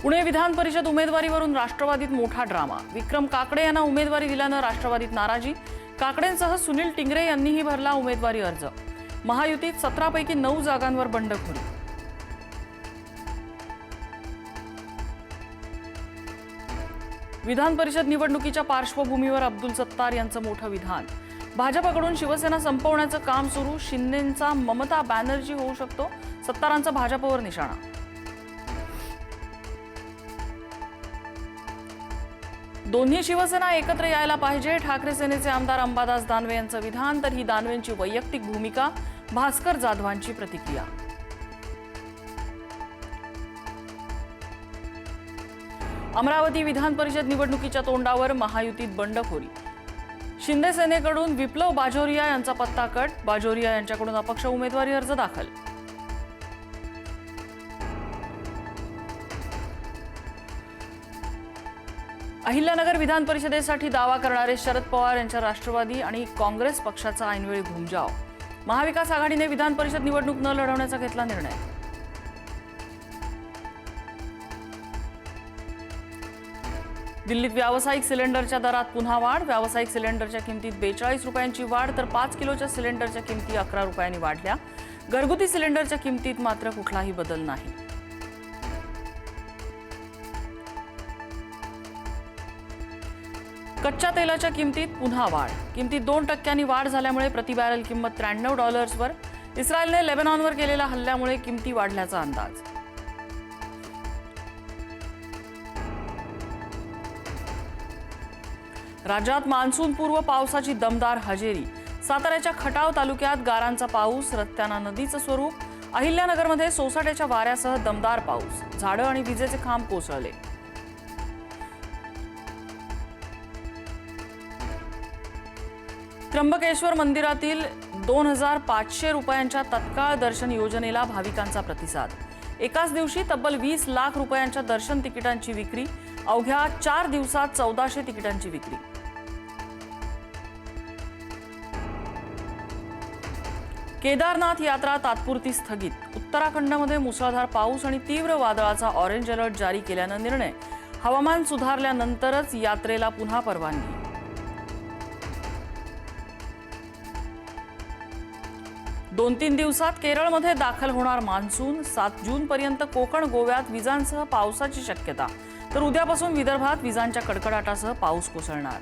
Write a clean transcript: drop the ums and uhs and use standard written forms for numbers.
पुणे विधान परिषद उमेदवारीवरून राष्ट्रवादीत मोठा ड्रामा। विक्रम काकडे यांना उमेदवारी दिल्यानं राष्ट्रवादीत नाराजी। काकडेंसह सुनील टिंगरे यांनीही भरला उमेदवारी अर्ज। महायुतीत 17 पैकी 9 जागांवर बंडखोरी। विधान परिषद निवडणुकीच्या पार्श्वभूमीवर अब्दुल सत्तार यांचं मोठं विधान। भाजपकडून शिवसेना संपवण्याचं काम सुरू। शिंदेंचा ममता बॅनर्जी होऊ शकतो, सत्तारांचा भाजपवर निशाणा। दोन्ही शिवसेना एकत्र यायला पाहिजे, ठाकरे सेनेचे आमदार अंबादास दानवे यांचं विधान। तर ही दानवेंची वैयक्तिक भूमिका, भास्कर जाधवांची प्रतिक्रिया। अमरावती विधान परिषद निवडणुकीच्या तोंडावर महायुतीत बंडखोरी। शिंदे सेनेकडून विप्लव बाजोरिया यांचा पत्ता कट। बाजोरिया यांच्याकडून अपक्ष उमेदवारी अर्ज दाखल। अहिल्यानगर विधान परिषदेसाठी दावा करणारे शरद पवार यांच्या राष्ट्रवादी आणि काँग्रेस पक्षाचा ऐनवेळी घुमजाव। महाविकास आघाडीने विधान परिषद निवडणूक न लढवण्याचा घेतला निर्णय। दिल्लीत व्यावसायिक सिलेंडरच्या दरात पुन्हा वाढ। व्यावसायिक सिलेंडरच्या किमतीत 42 रुपयांची वाढ, तर 5 किलोच्या सिलेंडरच्या किमती 11 रुपयांनी वाढल्या। घरगुती सिलेंडरच्या किमतीत मात्र कुठलाही बदल नाही। कच्च्या तेलाच्या किमतीत पुन्हा वाढ। किमतीत 2% वाढ झाल्यामुळे प्रति बॅरल किंमत $93वर। इस्रायलने लेबनॉनवर केलेल्या हल्ल्यामुळे किमती वाढल्याचा अंदाज। राज्यात मान्सूनपूर्व पावसाची दमदार हजेरी। साताऱ्याच्या खटाव तालुक्यात गारांचा पाऊस, रस्त्यांना नदीचं स्वरूप। अहिल्यानगरमध्ये सोसाट्याच्या वाऱ्यासह दमदार पाऊस, झाडं आणि विजेचे खांब कोसळले। त्र्यंबकेश्वर मंदिरातील 2500 रुपयांच्या तत्काळ दर्शन योजनेला भाविकांचा प्रतिसाद। एकाच दिवशी तब्बल 20 लाख रुपयांच्या दर्शन तिकिटांची विक्री। अवघ्या 4 दिवसात 1400 तिकिटांची विक्री। केदारनाथ यात्रा तात्पुरती स्थगित। उत्तराखंडमध्ये मुसळधार पाऊस आणि तीव्र वादळाचा ऑरेंज अलर्ट जारी केल्यानं निर्णय। हवामान सुधारल्यानंतरच यात्रेला पुन्हा परवानगी। 2-3 दिवसात केरळमध्ये दाखल होणार मान्सून। 7 जूनपर्यंत कोकण गोव्यात विजांसह पावसाची शक्यता, तर उद्यापासून विदर्भात विजांच्या कडकडाटासह पाऊस कोसळणार।